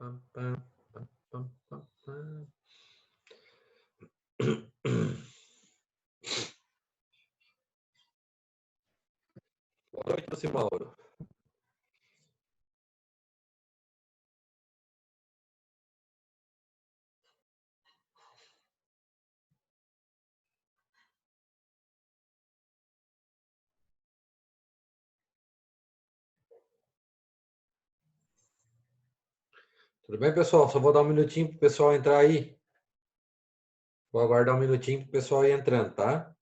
Boa noite, você, Mauro. Tudo bem, pessoal? Só vou dar um minutinho para o pessoal entrar aí. Vou aguardar um minutinho para o pessoal ir entrando, tá?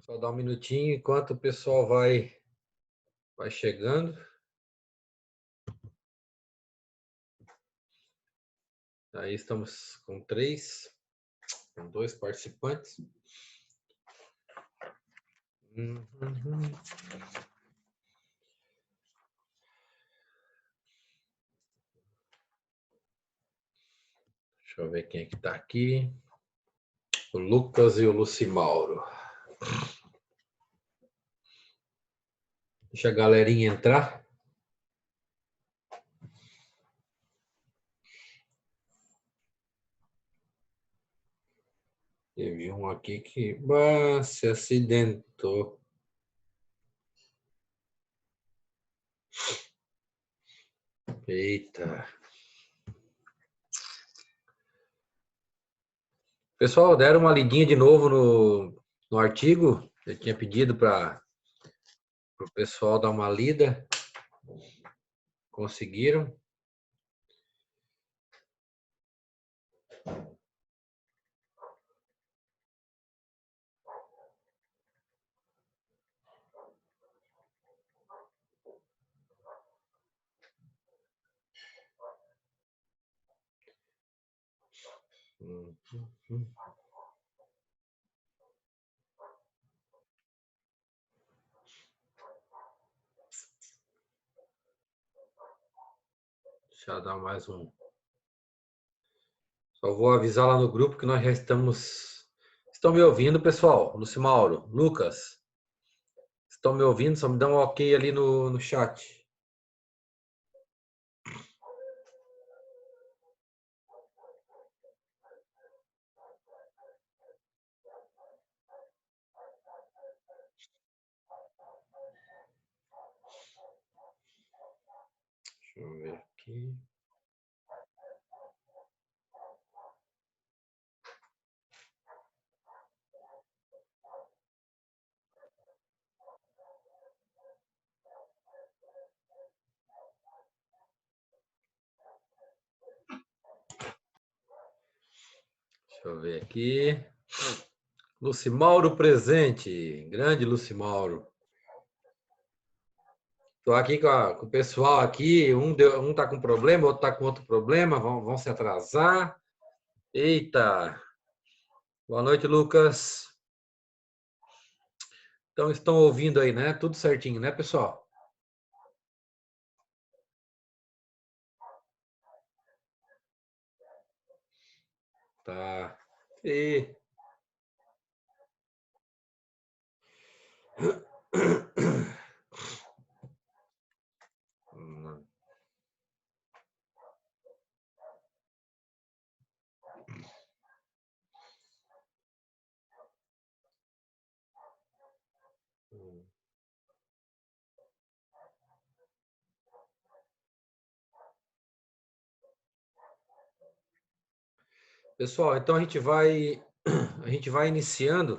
Só dar um minutinho enquanto o pessoal vai chegando. Aí estamos com dois participantes. Deixa eu ver quem é que está aqui. O Lucas e o Lucimauro. Deixa a galerinha entrar. Teve um aqui que se acidentou. Eita. Pessoal, deram uma lidinha de novo no artigo. Eu tinha pedido para o pessoal dar uma lida. Conseguiram? Deixa eu dar mais um. Só vou avisar lá no grupo que nós já estamos. Estão me ouvindo, pessoal? Lucimauro, Lucas, estão me ouvindo? Só me dá um ok ali no chat. Deixa eu ver aqui. Deixa eu ver aqui. Lucimauro presente. Grande Lucimauro. Estou aqui com o pessoal aqui. Um tá com problema, outro tá com outro problema. Vão se atrasar. Eita. Boa noite, Lucas. Então, estão ouvindo aí, né? Tudo certinho, né, pessoal? Tá. E... Pessoal, então a gente vai iniciando.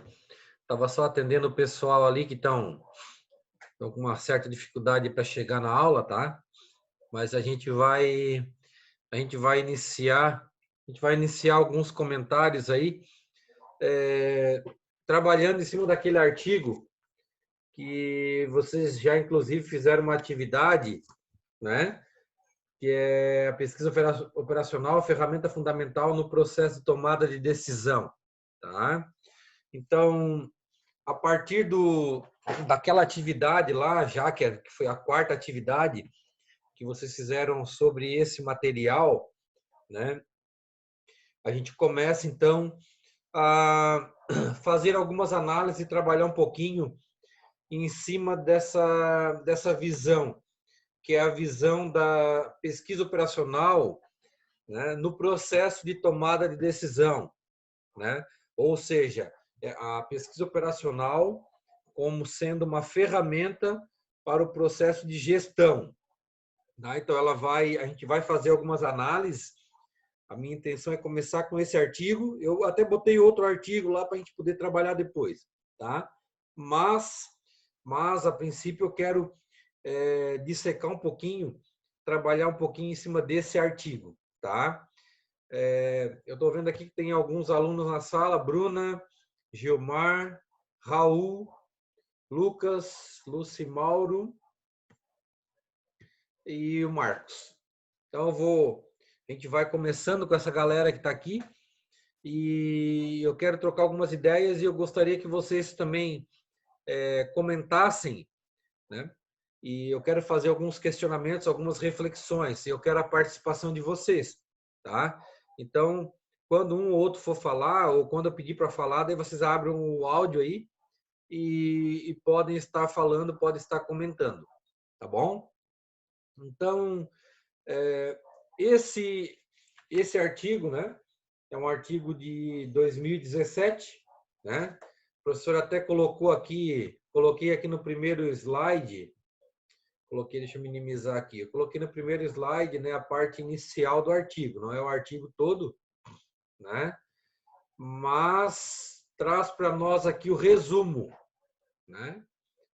Estava só atendendo o pessoal ali que estão com uma certa dificuldade para chegar na aula, tá? Mas a gente vai iniciar alguns comentários aí, trabalhando em cima daquele artigo que vocês já inclusive fizeram uma atividade, né? Que é a pesquisa operacional, ferramenta fundamental no processo de tomada de decisão, tá? Então, a partir daquela atividade lá, já que foi a quarta atividade que vocês fizeram sobre esse material, né? A gente começa então a fazer algumas análises e trabalhar um pouquinho em cima dessa visão, que é a visão da pesquisa operacional, né, no processo de tomada de decisão, né? Ou seja, a pesquisa operacional como sendo uma ferramenta para o processo de gestão, né? Então a gente vai fazer algumas análises. A minha intenção é começar com esse artigo. Eu até botei outro artigo lá para a gente poder trabalhar depois, tá? Mas a princípio eu quero dissecar um pouquinho, trabalhar um pouquinho em cima desse artigo, tá? Eu estou vendo aqui que tem alguns alunos na sala: Bruna, Gilmar, Raul, Lucas, Lucimauro e o Marcos. Então a gente vai começando com essa galera que está aqui e eu quero trocar algumas ideias e eu gostaria que vocês também comentassem, né? E eu quero fazer alguns questionamentos, algumas reflexões. E eu quero a participação de vocês, tá? Então, quando um ou outro for falar, ou quando eu pedir para falar, daí vocês abrem o áudio aí e podem estar falando, podem estar comentando, tá bom? Então, esse artigo, né? É um artigo de 2017, né? O professor até coloquei aqui no primeiro slide. Deixa eu minimizar aqui. Eu coloquei no primeiro slide, né, a parte inicial do artigo, não é o artigo todo, né? Mas traz para nós aqui o resumo, né?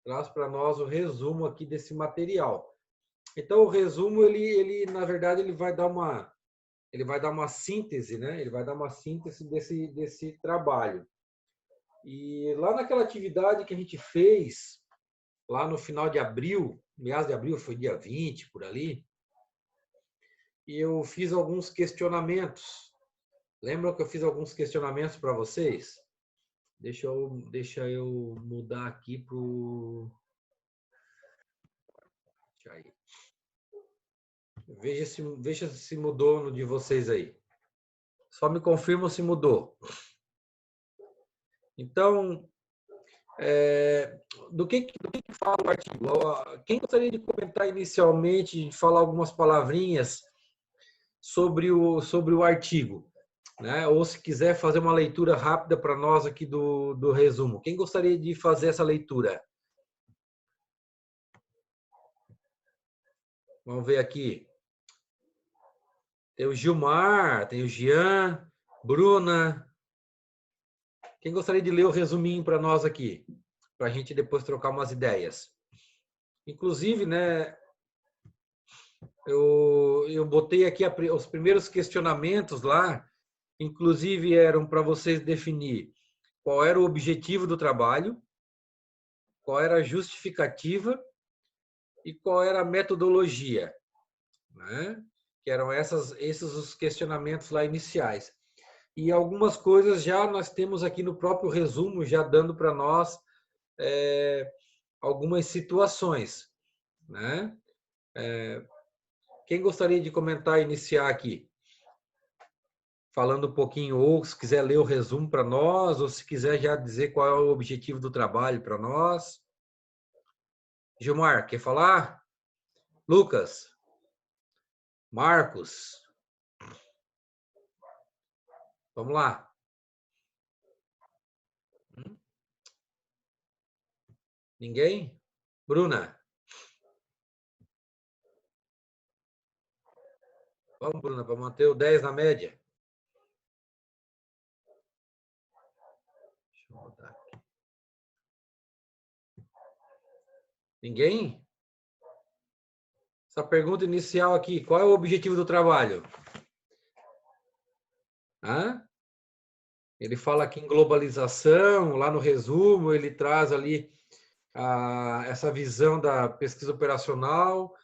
Traz para nós o resumo aqui desse material. Então o resumo ele na verdade ele vai dar uma síntese, né? Ele vai dar uma síntese desse trabalho. E lá naquela atividade que a gente fez lá no final de abril, meados de abril, foi dia 20, por ali, e eu fiz alguns questionamentos. Lembram que eu fiz alguns questionamentos para vocês? Deixa eu mudar aqui para o... Veja se mudou no de vocês aí. Só me confirma se mudou. Então, do que fala o artigo? Quem gostaria de comentar inicialmente, de falar algumas palavrinhas sobre o artigo, né? Ou se quiser fazer uma leitura rápida para nós aqui do resumo. Quem gostaria de fazer essa leitura? Vamos ver aqui. Tem o Gilmar, tem o Jean, Bruna. Quem gostaria de ler o resuminho para nós aqui? Para a gente depois trocar umas ideias. Inclusive, né, eu botei aqui os primeiros questionamentos lá, inclusive eram para vocês definir qual era o objetivo do trabalho, qual era a justificativa e qual era a metodologia, né? Que eram esses os questionamentos lá iniciais. E algumas coisas já nós temos aqui no próprio resumo, já dando para nós algumas situações, né? Quem gostaria de comentar e iniciar aqui? Falando um pouquinho, ou se quiser ler o resumo para nós, ou se quiser já dizer qual é o objetivo do trabalho para nós. Gilmar, quer falar? Lucas? Marcos? Vamos lá. Ninguém? Bruna? Vamos, Bruna, para manter o 10 na média. Deixa eu botar aqui. Ninguém? Essa pergunta inicial aqui, qual é o objetivo do trabalho? Hã? Ele fala aqui em globalização, lá no resumo, ele traz ali essa visão da pesquisa operacional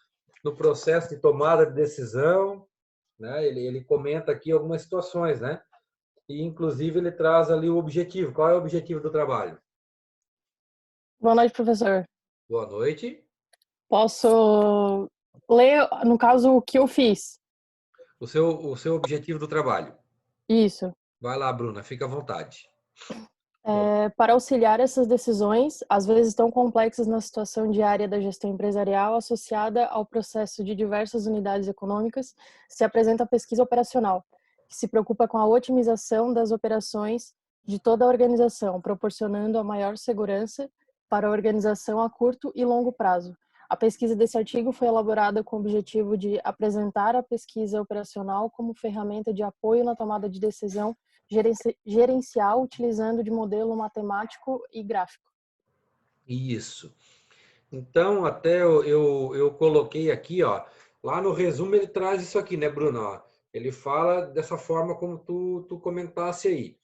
no processo de tomada de decisão, né? Ele comenta aqui algumas situações, né? E, inclusive, ele traz ali o objetivo. Qual é o objetivo do trabalho? Boa noite, professor. Boa noite. Posso ler, no caso, o que eu fiz? O seu objetivo do trabalho. Isso. Vai lá, Bruna, fica à vontade. Para auxiliar essas decisões, às vezes tão complexas na situação diária da gestão empresarial associada ao processo de diversas unidades econômicas, se apresenta a pesquisa operacional, que se preocupa com a otimização das operações de toda a organização, proporcionando a maior segurança para a organização a curto e longo prazo. A pesquisa desse artigo foi elaborada com o objetivo de apresentar a pesquisa operacional como ferramenta de apoio na tomada de decisão gerencial, utilizando de modelo matemático e gráfico. Isso. Então, até eu coloquei aqui, ó, lá no resumo ele traz isso aqui, né, Bruno? Ó, ele fala dessa forma como tu comentasse aí,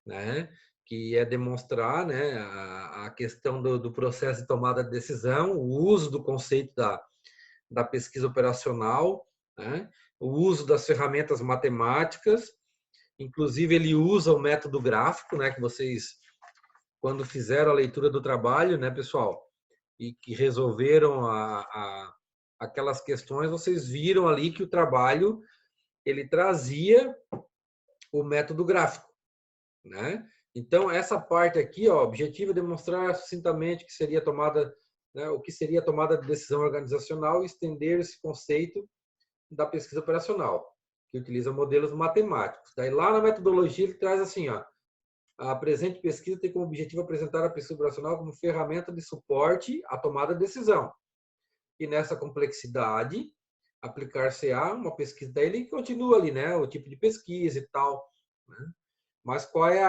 né? Que é demonstrar, né, a questão do processo de tomada de decisão, o uso do conceito da pesquisa operacional, né? O uso das ferramentas matemáticas, inclusive ele usa o método gráfico, né, que vocês, quando fizeram a leitura do trabalho, né, pessoal, e que resolveram aquelas questões, vocês viram ali que o trabalho ele trazia o método gráfico, né? Então essa parte aqui, ó, objetivo é demonstrar sucintamente que seria tomada, né, o que seria tomada de decisão organizacional e estender esse conceito da pesquisa operacional, que utiliza modelos matemáticos. Daí lá na metodologia ele traz assim, ó, a presente pesquisa tem como objetivo apresentar a pesquisa operacional como ferramenta de suporte à tomada de decisão. E nessa complexidade, aplicar-se-á uma pesquisa. Daí ele continua ali, né? O tipo de pesquisa e tal. Né? Mas qual é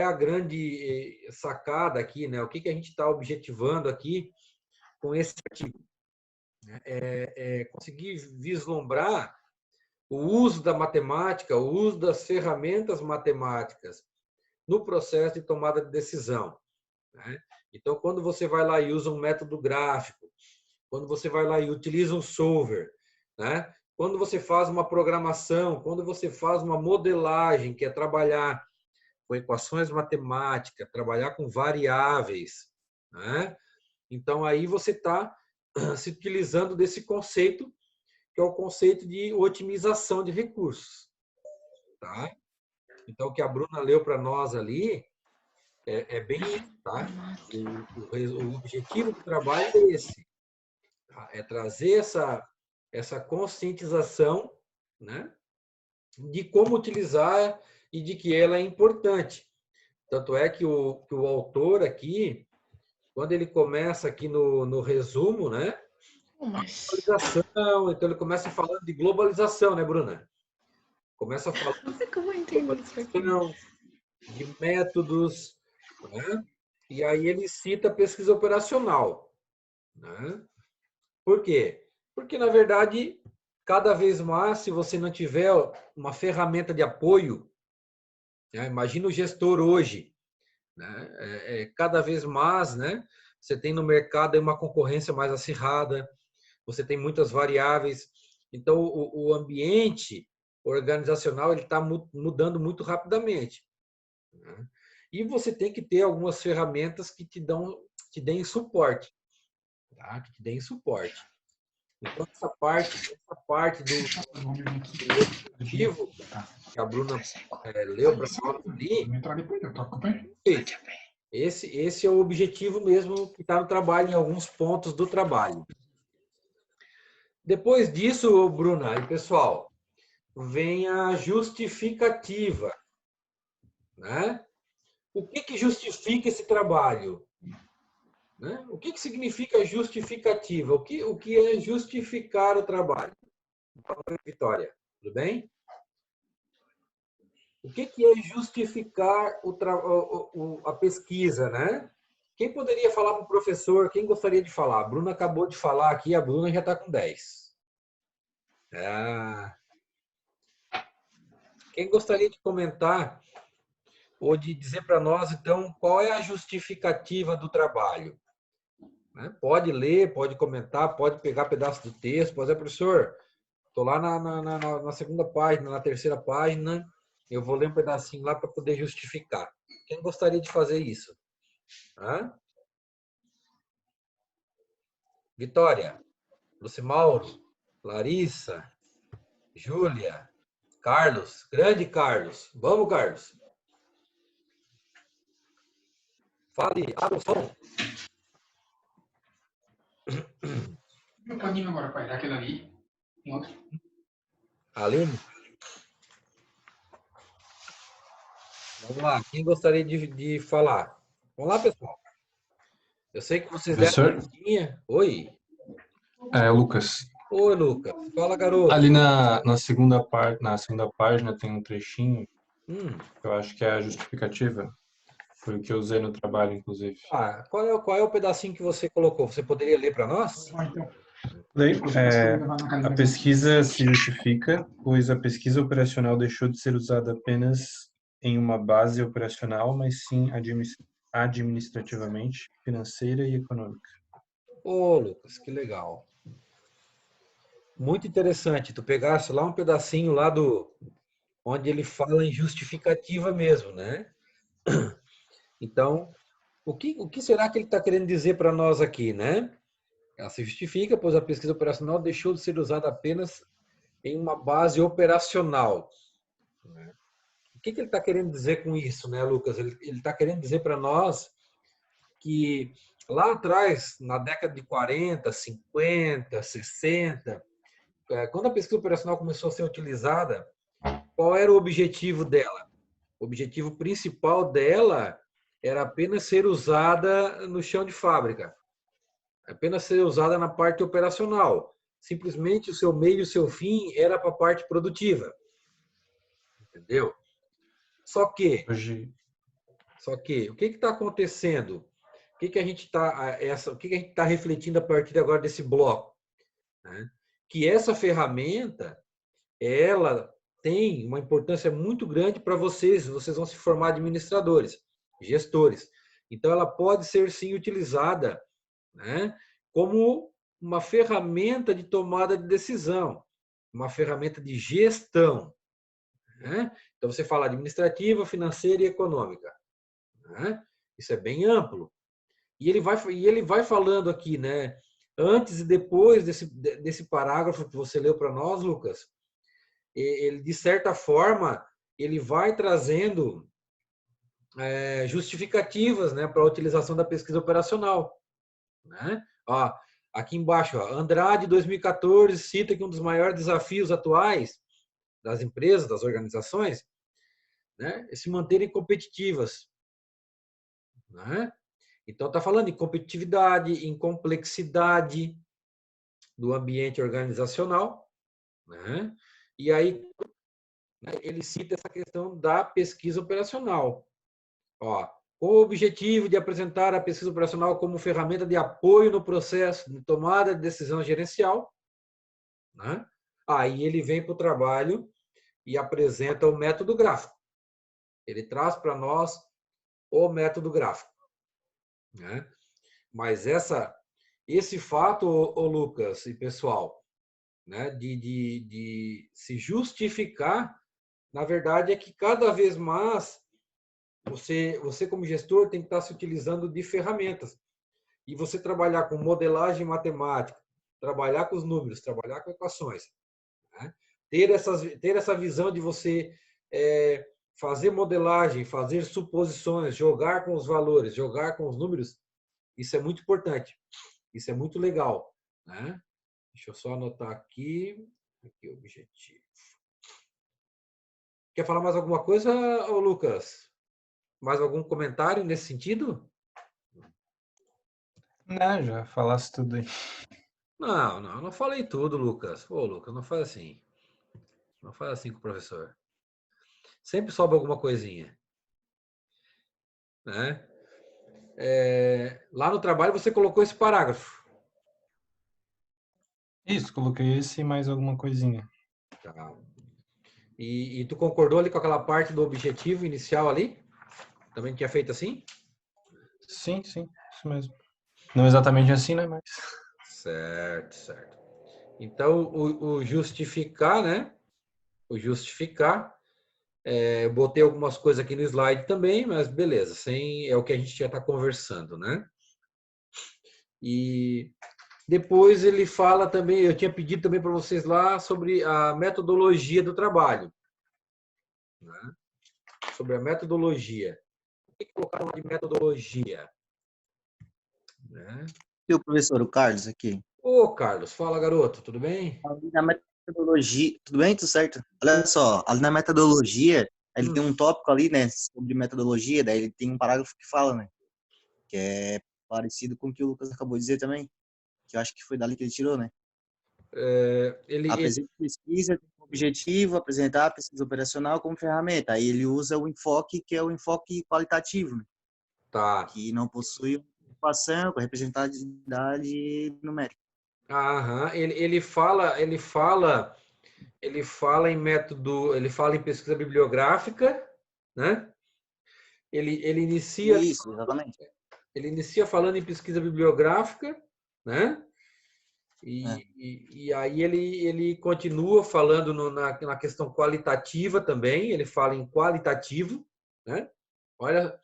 a grande sacada aqui, né? O que a gente está objetivando aqui com esse artigo? É conseguir vislumbrar o uso da matemática, o uso das ferramentas matemáticas no processo de tomada de decisão. Né? Então, quando você vai lá e usa um método gráfico, quando você vai lá e utiliza um solver, né? Quando você faz uma programação, quando você faz uma modelagem, que é trabalhar com equações matemáticas, trabalhar com variáveis, né? Então, aí você está se utilizando desse conceito, que é o conceito de otimização de recursos. Tá? Então, o que a Bruna leu para nós ali é bem isso. Tá? O objetivo do trabalho é esse. Tá? É trazer essa conscientização, né, de como utilizar e de que ela é importante. Tanto é que o autor aqui, quando ele começa aqui no resumo, né, globalização, então ele começa falando de globalização, né, Bruna? Começa falando de globalização, de métodos, né? E aí ele cita a pesquisa operacional, né? Por quê? Porque, na verdade, cada vez mais, se você não tiver uma ferramenta de apoio, né? Imagina o gestor hoje, né? Cada vez mais, né? Você tem no mercado uma concorrência mais acirrada, você tem muitas variáveis, então o ambiente organizacional ele está mudando muito rapidamente, né? E você tem que ter algumas ferramentas que te deem suporte, tá? Que te deem suporte. Então essa parte do objetivo que a Bruna leu para nós ali, esse é o objetivo mesmo que está no trabalho, em alguns pontos do trabalho. Depois disso, Bruna e pessoal, vem a justificativa, né? O que justifica esse trabalho? Né? O que significa justificativa? O que é justificar o trabalho? Vitória, tudo bem? O que é justificar a pesquisa, né? Quem poderia falar para o professor? Quem gostaria de falar? A Bruna acabou de falar aqui, a Bruna já está com 10. Quem gostaria de comentar ou de dizer para nós, então, qual é a justificativa do trabalho? Né? Pode ler, pode comentar, pode pegar pedaço do texto, pode dizer, professor, estou lá na segunda página, na terceira página, eu vou ler um pedacinho lá para poder justificar. Quem gostaria de fazer isso? Hã? Vitória, Lucimauro, Larissa, Júlia, Carlos, grande Carlos. Vamos, Carlos. Fale, abre o som. Um paninho agora, pai. Daquele ali. Tem outro. Aline? Vamos lá. Quem gostaria de falar? Vamos lá, pessoal. Eu sei que vocês deram uma Professor, listinha. Oi. Lucas, Oi, Lucas. Fala, garoto. ali na segunda página tem um trechinho Hum. que eu acho que é a justificativa. Foi o que eu usei no trabalho, inclusive. Qual é o pedacinho que você colocou? Você poderia ler para nós? Então. Leio. A pesquisa se justifica, pois a pesquisa operacional deixou de ser usada apenas em uma base operacional, mas sim administrativamente, financeira e econômica. Ô, Lucas, que legal. Muito interessante. Tu pegasse lá um pedacinho lá do onde ele fala em justificativa mesmo, né? Então, o que será que ele está querendo dizer para nós aqui, né? Ela se justifica, pois a pesquisa operacional deixou de ser usada apenas em uma base operacional. Né? O que ele está querendo dizer com isso, né, Lucas? Ele está querendo dizer para nós que lá atrás, na década de 40, 50, 60, quando a pesquisa operacional começou a ser utilizada, qual era o objetivo dela? O objetivo principal dela era apenas ser usada no chão de fábrica, apenas ser usada na parte operacional. Simplesmente o seu meio e o seu fim era para a parte produtiva. Entendeu? Só que, o que está acontecendo? O que a gente está refletindo a partir de agora desse bloco? Né? Que essa ferramenta, ela tem uma importância muito grande para vocês. Vocês vão se formar administradores, gestores. Então, ela pode ser, sim, utilizada, né, como uma ferramenta de tomada de decisão, uma ferramenta de gestão. Né? Então, você fala administrativa, financeira e econômica. Né? Isso é bem amplo. E ele vai falando aqui, né? Antes e depois desse parágrafo que você leu para nós, Lucas, ele, de certa forma, ele vai trazendo justificativas, né, para a utilização da pesquisa operacional. Né? Ó, aqui embaixo, ó, Andrade, 2014, cita que um dos maiores desafios atuais das empresas, das organizações, né, é se manterem competitivas. Né? Então, está falando em competitividade, em complexidade do ambiente organizacional. Né? E aí, ele cita essa questão da pesquisa operacional. Ó, com o objetivo de apresentar a pesquisa operacional como ferramenta de apoio no processo de tomada de decisão gerencial. Né? Aí ele vem para o trabalho e apresenta o método gráfico. Ele traz para nós o método gráfico. Né? Mas esse fato, ô Lucas e pessoal, né, de se justificar, na verdade, é que cada vez mais você como gestor tem que estar se utilizando de ferramentas. E você trabalhar com modelagem matemática, trabalhar com os números, trabalhar com equações. Né? Ter essa visão de você fazer modelagem, fazer suposições, jogar com os valores, jogar com os números, isso é muito importante. Isso é muito legal. Né? Deixa eu só anotar aqui. Aqui, objetivo. Quer falar mais alguma coisa, ô Lucas? Mais algum comentário nesse sentido? Não, já falasse tudo aí. Não falei tudo, Lucas. Ô, Lucas, não faz assim. Não faz assim com o professor. Sempre sobe alguma coisinha. Né? Lá no trabalho você colocou esse parágrafo. Isso, coloquei esse e mais alguma coisinha. Tá. E tu concordou ali com aquela parte do objetivo inicial ali? Também tinha feito assim? Sim, isso mesmo. Não exatamente assim, né, mas... Certo. Então, o justificar, né? O justificar, eu botei algumas coisas aqui no slide também, mas beleza, é o que a gente já está conversando, né? E depois ele fala também, eu tinha pedido também para vocês lá sobre a metodologia do trabalho. Né? Sobre a metodologia. que colocaram de metodologia? Né? E o professor, o Carlos aqui. Ô, Carlos, fala, garoto, tudo bem? Ali na metodologia, tudo bem? Tudo certo? Olha só, ali na metodologia, ele tem um tópico ali, né, sobre metodologia, daí ele tem um parágrafo que fala, né, que é parecido com o que o Lucas acabou de dizer também, que eu acho que foi dali que ele tirou, né? Apresenta pesquisa, tem como objetivo apresentar a pesquisa operacional como ferramenta. Aí ele usa o enfoque que é o enfoque qualitativo, né? Tá. Que não possui ocupação com representatividade numérica. Aham. Ele fala em método, ele fala em pesquisa bibliográfica, né? Ele inicia Isso, exatamente. Ele inicia falando em pesquisa bibliográfica, né? É. E aí ele continua falando na questão qualitativa também, ele fala em qualitativo, né? Olha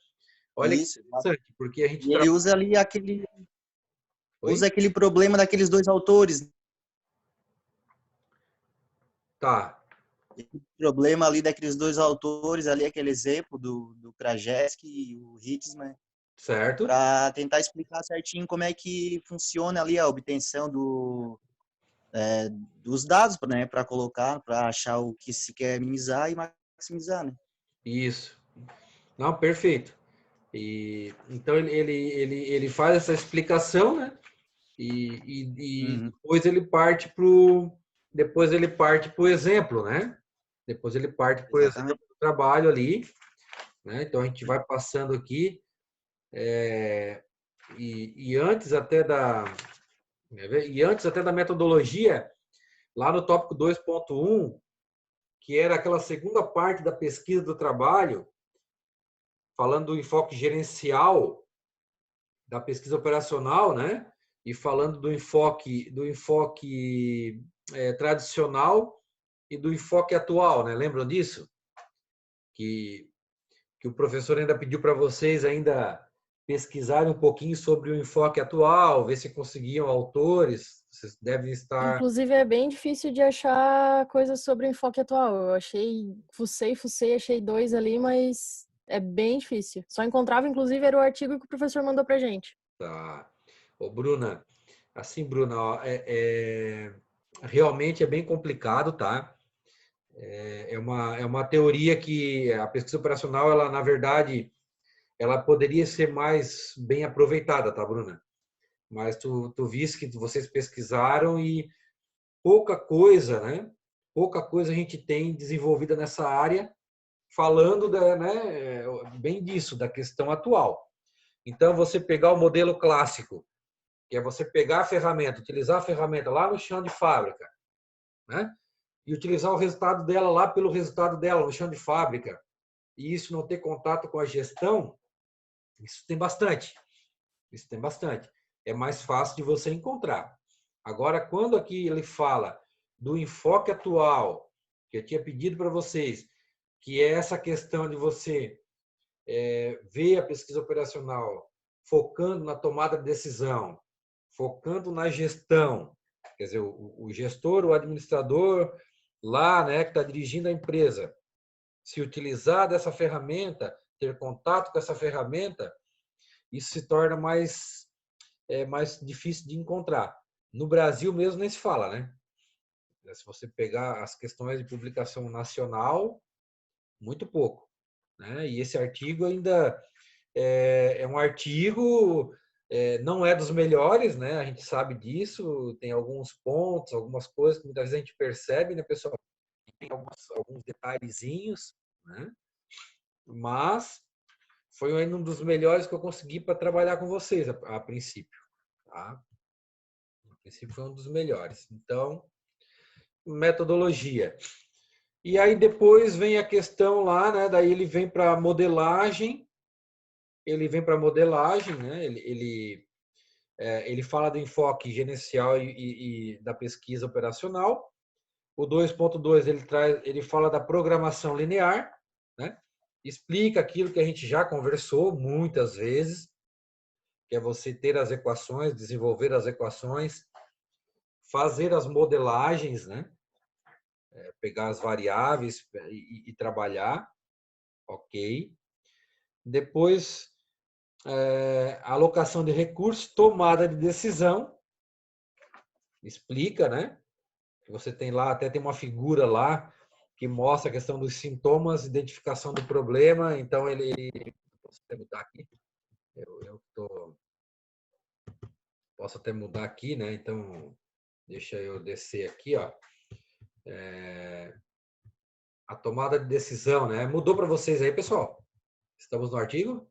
que Isso, interessante, porque a gente e ele usa ali aquele problema daqueles dois autores. Tá. O problema ali daqueles dois autores, ali aquele exemplo do Krajewski e o Hitzman, Certo. para tentar explicar certinho como é que funciona ali a obtenção dos dados, né, para colocar, para achar o que se quer minimizar e maximizar, né? Isso. Não, perfeito. E então ele faz essa explicação, né? E depois ele parte pro exemplo, né? Depois ele parte por exemplo do trabalho ali, né? Então a gente vai passando aqui e antes até da metodologia, lá no tópico 2.1, que era aquela segunda parte da pesquisa do trabalho, falando do enfoque gerencial da pesquisa operacional, né? E falando do enfoque tradicional e do enfoque atual, né? Lembram disso? Que o professor ainda pediu para vocês ainda pesquisarem um pouquinho sobre o enfoque atual, ver se conseguiam autores. Vocês devem estar... Inclusive, é bem difícil de achar coisas sobre o enfoque atual. Eu fucei, achei 2 ali, mas é bem difícil. Só encontrava, inclusive, era o artigo que o professor mandou pra gente. Tá. Ô, Bruna, ó, realmente é bem complicado, tá? É uma teoria que a pesquisa operacional, ela, na verdade, ela poderia ser mais bem aproveitada, tá, Bruna? Mas tu viste que vocês pesquisaram e pouca coisa, né? Pouca coisa a gente tem desenvolvida nessa área, falando bem disso, da questão atual. Então, você pegar o modelo clássico, que é você pegar a ferramenta, utilizar a ferramenta lá no chão de fábrica, né? E utilizar o resultado dela lá pelo resultado dela no chão de fábrica, e isso não ter contato com a gestão, isso tem bastante. Isso tem bastante. É mais fácil de você encontrar. Agora, quando aqui ele fala do enfoque atual, que eu tinha pedido para vocês, que é essa questão de você ver a pesquisa operacional focando na tomada de decisão, focando na gestão, quer dizer, o gestor, o administrador lá, né, que está dirigindo a empresa, se utilizar dessa ferramenta, ter contato com essa ferramenta, isso se torna mais difícil de encontrar. No Brasil mesmo nem se fala, né? Se você pegar as questões de publicação nacional, muito pouco, né? E esse artigo ainda é um artigo, não é dos melhores, né? A gente sabe disso, tem alguns pontos, algumas coisas que muitas vezes a gente percebe, né, pessoal? Tem alguns detalhezinhos, né? Mas foi ainda um dos melhores que eu consegui para trabalhar com vocês a princípio, tá? A princípio foi um dos melhores. Então, metodologia. E aí depois vem a questão lá, né? Daí ele vem para modelagem. Né? Ele fala do enfoque gerencial e da pesquisa operacional. O 2.2 ele fala da programação linear, né? Explica aquilo que a gente já conversou muitas vezes, que é você ter as equações, desenvolver as equações, fazer as modelagens, né? Pegar as variáveis e trabalhar, ok? Depois, alocação de recursos, tomada de decisão, explica, né? Você tem lá, até tem uma figura lá que mostra a questão dos sintomas, identificação do problema. Então, posso até mudar aqui. Posso até mudar aqui, né? Então, deixa eu descer aqui, ó. A tomada de decisão, né? Mudou para vocês aí, pessoal? Estamos no artigo?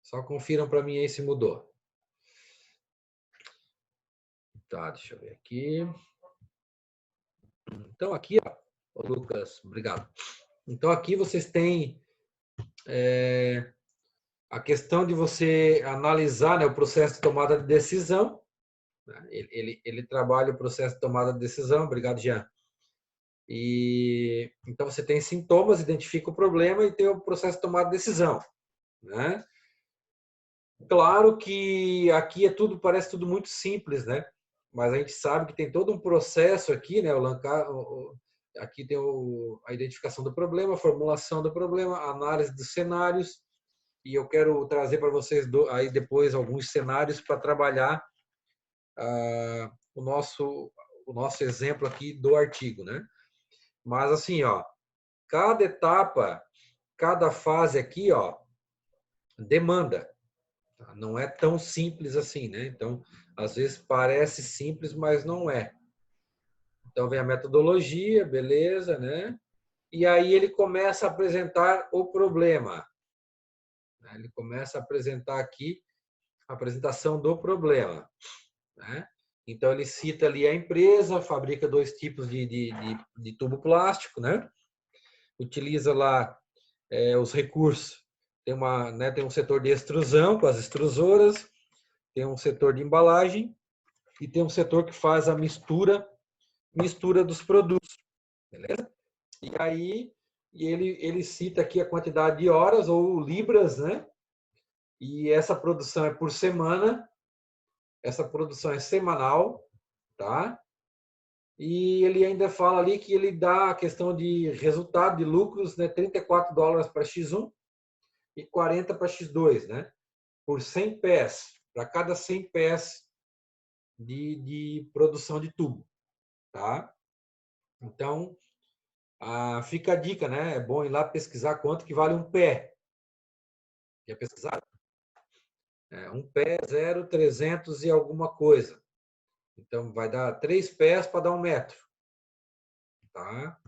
Só confiram para mim aí se mudou. Tá, deixa eu ver aqui. Então, aqui, ó, Lucas, obrigado. Então, aqui vocês têm a questão de você analisar, né, o processo de tomada de decisão. Ele trabalha o processo de tomada de decisão. Obrigado, Jean. Então, você tem sintomas, identifica o problema e tem o processo de tomada de decisão, né? Claro que aqui parece tudo muito simples, né? Mas a gente sabe que tem todo um processo aqui, né? Aqui tem a identificação do problema, a formulação do problema, a análise dos cenários, e eu quero trazer para vocês aí depois alguns cenários para trabalhar o nosso exemplo aqui do artigo, né? Mas assim, ó, cada etapa, cada fase aqui, ó, demanda. Não é tão simples assim, né? Então, às vezes parece simples, mas não é. Então, vem a metodologia, beleza, né? E aí ele começa a apresentar o problema. Ele começa a apresentar aqui a apresentação do problema, né? Então, ele cita ali a empresa, fabrica 2 tipos de tubo plástico, né? Utiliza lá os recursos. Tem um setor de extrusão com as extrusoras, tem um setor de embalagem e tem um setor que faz a mistura dos produtos, beleza? E aí ele cita aqui a quantidade de horas ou libras, né? E essa produção é por semana, essa produção é semanal, tá? E ele ainda fala ali que ele dá a questão de resultado de lucros, né? $34 para X1 e 40 para X2, né? Por 100 pés, para cada 100 pés de produção de tubo, tá? Então, fica a dica, né? É bom ir lá pesquisar quanto que vale um pé. Já pesquisaram? Um pé, 0,300 e alguma coisa. Então, vai dar 3 pés para dar 1 metro. Tá?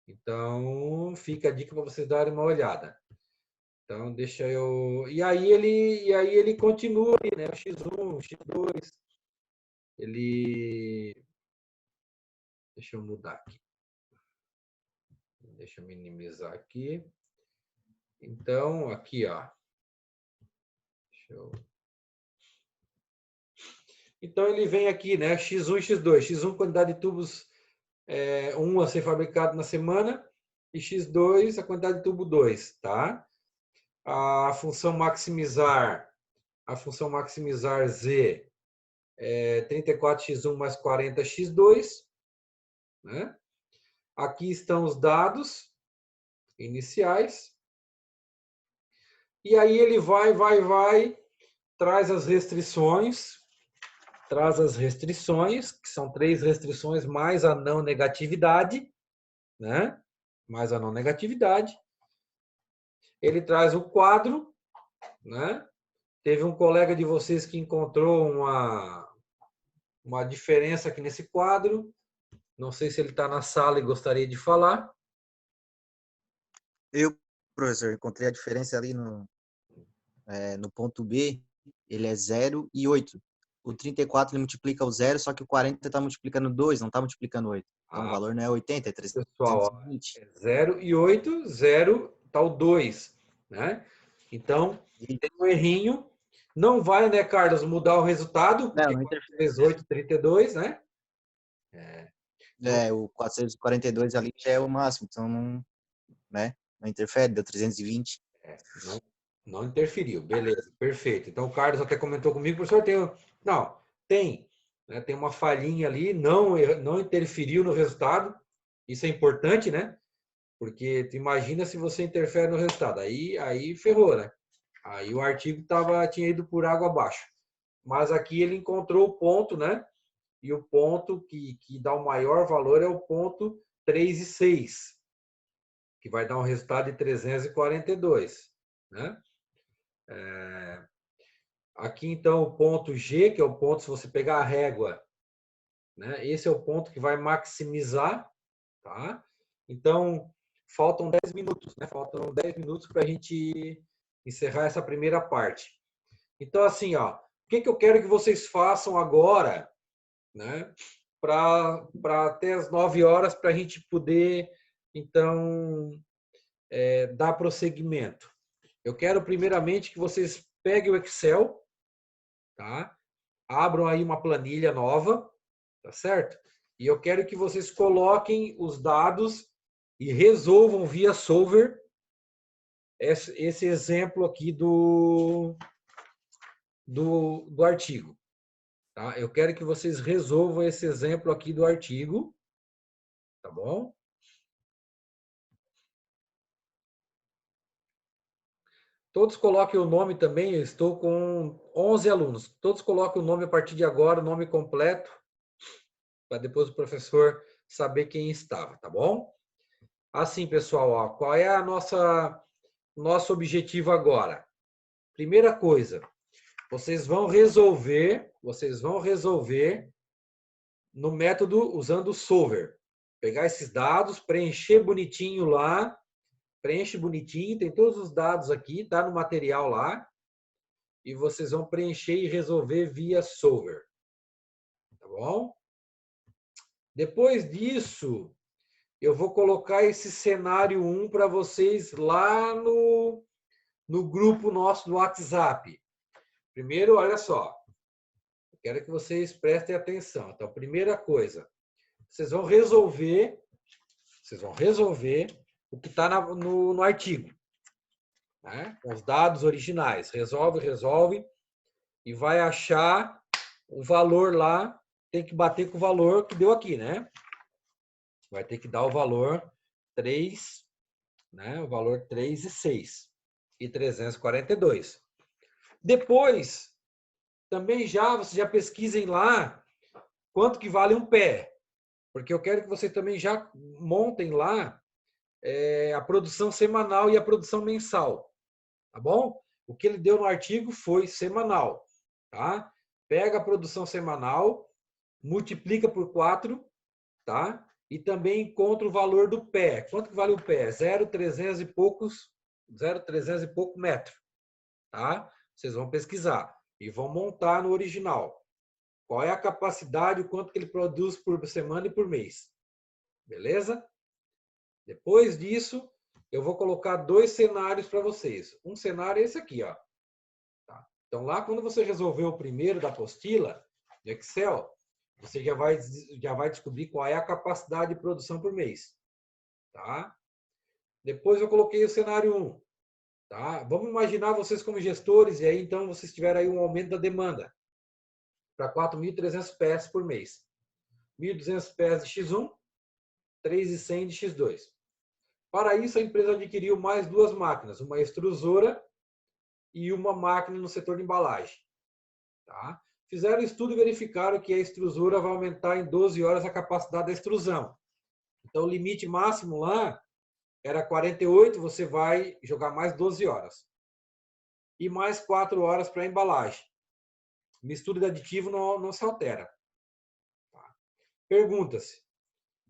Então, fica a dica para vocês darem uma olhada. Então, deixa eu... E aí ele continua aí, né? O X1, o X2. Deixa eu mudar aqui. Deixa eu minimizar aqui. Então, aqui, ó. Então, ele vem aqui, né? X1 e X2. X1, quantidade de tubos 1 a ser fabricado na semana. E X2, a quantidade de tubo 2, tá? A função maximizar Z é 34x1 mais 40x2, né? Aqui estão os dados iniciais. E aí ele vai, traz as restrições, que são 3 restrições mais a não negatividade, né? Mais a não negatividade. Ele traz o quadro, né? Teve um colega de vocês que encontrou uma diferença aqui nesse quadro. Não sei se ele está na sala e gostaria de falar. Eu, professor, encontrei a diferença ali no ponto B, ele é 0 e 8. O 34 ele multiplica o 0, só que o 40 está multiplicando 2, não está multiplicando 8. Então o valor não é 80, é 320. Pessoal, é 0 e 8, 0 está o 2, né? Então, tem um errinho. Não vai, né, Carlos, mudar o resultado? Não interfere. 18, 32, né? O 442 ali já é o máximo, então não interfere, deu 320. Não interferiu, beleza, perfeito. Então o Carlos até comentou comigo, professor, tem uma falhinha ali, não interferiu no resultado, isso é importante, né? Porque tu imagina se você interfere no resultado. Aí ferrou, né? Aí o artigo tinha ido por água abaixo. Mas aqui ele encontrou o ponto, né? E o ponto que dá o maior valor é o ponto 3,6, que vai dar um resultado de 342, né? Aqui, então, o ponto G, que é o ponto, se você pegar a régua, né? Esse é o ponto que vai maximizar, tá? Então, faltam 10 minutos, né? Faltam 10 minutos para a gente encerrar essa primeira parte. Então, assim, ó, o que eu quero que vocês façam agora, né? Para até as 9 horas, para a gente poder, então, dar prosseguimento. Eu quero, primeiramente, que vocês peguem o Excel, tá? Abram aí uma planilha nova, tá certo? E eu quero que vocês coloquem os dados e resolvam via solver esse exemplo aqui do artigo. Tá? Eu quero que vocês resolvam esse exemplo aqui do artigo, tá bom? Todos coloquem o nome também, eu estou com 11 alunos. Todos coloquem o nome a partir de agora, o nome completo, para depois o professor saber quem estava, tá bom? Assim, pessoal, ó, qual é a nosso objetivo agora? Primeira coisa, vocês vão resolver no método usando o solver. Pegar esses dados, preencher bonitinho lá, preenche bonitinho, tem todos os dados aqui, tá no material lá, e vocês vão preencher e resolver via solver. Tá bom? Depois disso, eu vou colocar esse cenário 1 para vocês lá no grupo nosso do WhatsApp. Primeiro, olha só. Eu quero que vocês prestem atenção. Então, primeira coisa, vocês vão resolver o que está no artigo, né? Com os dados originais. Resolve e vai achar o valor lá. Tem que bater com o valor que deu aqui, né? Vai ter que dar o valor 3, né? O valor 3,6 e 342. Depois, também vocês já pesquisem lá quanto que vale um pé. Porque eu quero que vocês também já montem lá a produção semanal e a produção mensal. Tá bom? O que ele deu no artigo foi semanal. Tá? Pega a produção semanal, multiplica por 4, tá? E também encontra o valor do pé. Quanto que vale o pé? 0,300 e pouco metro. Tá? Vocês vão pesquisar e vão montar no original. Qual é a capacidade, o quanto que ele produz por semana e por mês. Beleza? Depois disso, eu vou colocar 2 cenários para vocês. Um cenário é esse aqui, ó. Tá? Então, lá quando você resolver o primeiro da apostila, de Excel, você já vai descobrir qual é a capacidade de produção por mês. Tá? Depois eu coloquei o cenário 1. Tá? Vamos imaginar vocês como gestores, e aí então vocês tiveram aí um aumento da demanda para 4.300 pés por mês. 1.200 pés de X1, 3.100 de X2. Para isso, a empresa adquiriu mais 2 máquinas, uma extrusora e uma máquina no setor de embalagem. Tá? Fizeram estudo e verificaram que a extrusora vai aumentar em 12 horas a capacidade da extrusão. Então, o limite máximo lá era 48, você vai jogar mais 12 horas. E mais 4 horas para a embalagem. Mistura de aditivo não se altera. Tá? Pergunta-se,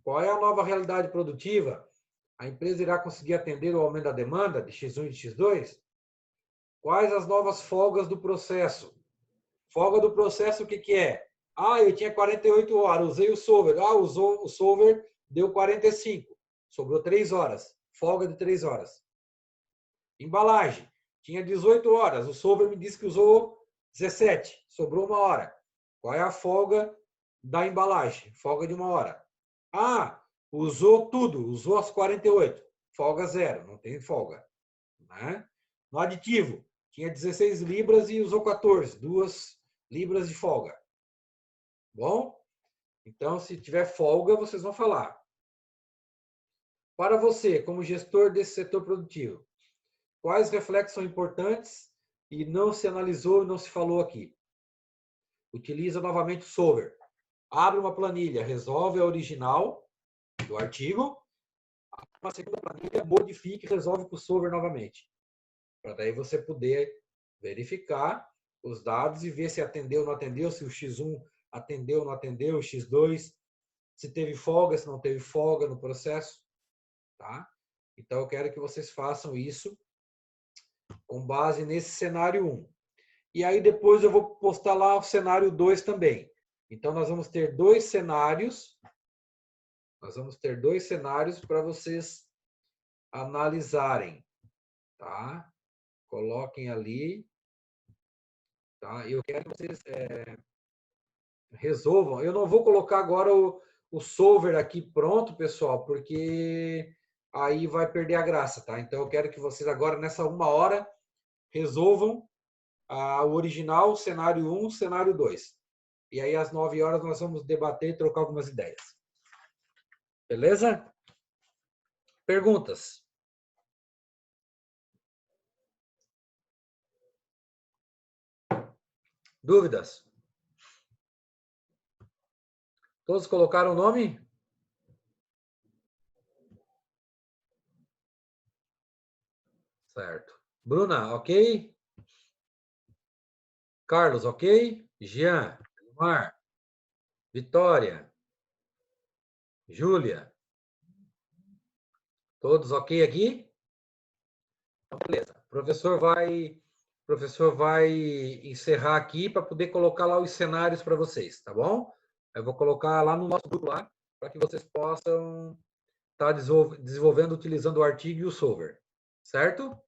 qual é a nova realidade produtiva? A empresa irá conseguir atender o aumento da demanda de X1 e de X2? Quais as novas folgas do processo? Folga do processo, o que é? Eu tinha 48 horas, usei o solver. Usou o solver, deu 45. Sobrou 3 horas. Folga de 3 horas. Embalagem. Tinha 18 horas. O solver me disse que usou 17. Sobrou 1 hora. Qual é a folga da embalagem? Folga de 1 hora. Usou tudo. Usou as 48. Folga 0. Não tem folga. Né? No aditivo. Tinha 16 libras e usou 14. 2 libras de folga. Bom? Então, se tiver folga, vocês vão falar. Para você, como gestor desse setor produtivo, quais reflexos são importantes e não se analisou e não se falou aqui? Utiliza novamente o solver. Abre uma planilha, resolve a original do artigo, uma segunda planilha, modifica e resolve com o solver novamente. Para daí você poder verificar os dados e ver se atendeu ou não atendeu, se o X1 atendeu ou não atendeu, o X2, se teve folga, se não teve folga no processo. Tá? Então, eu quero que vocês façam isso com base nesse cenário 1. E aí, depois eu vou postar lá o cenário 2 também. Então, nós vamos ter dois cenários. Nós vamos ter dois cenários para vocês analisarem. Tá? Coloquem ali. Tá? Eu quero que vocês resolvam. Eu não vou colocar agora o solver aqui pronto, pessoal, porque aí vai perder a graça, tá? Então, eu quero que vocês agora, nessa 1 hora, resolvam o original, cenário 1, cenário 2. E aí, às 9 horas, nós vamos debater e trocar algumas ideias. Beleza? Perguntas? Dúvidas? Todos colocaram o nome? Certo. Bruna, ok? Carlos, ok? Jean, Mar, Vitória, Júlia. Todos ok aqui? Então, beleza. O professor vai encerrar aqui para poder colocar lá os cenários para vocês, tá bom? Eu vou colocar lá no nosso grupo lá, para que vocês possam estar desenvolvendo utilizando o artigo e o solver. Certo?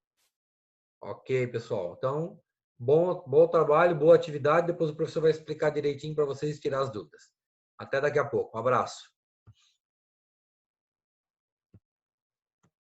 Ok, pessoal. Então, bom trabalho, boa atividade. Depois o professor vai explicar direitinho para vocês tirar as dúvidas. Até daqui a pouco. Um abraço.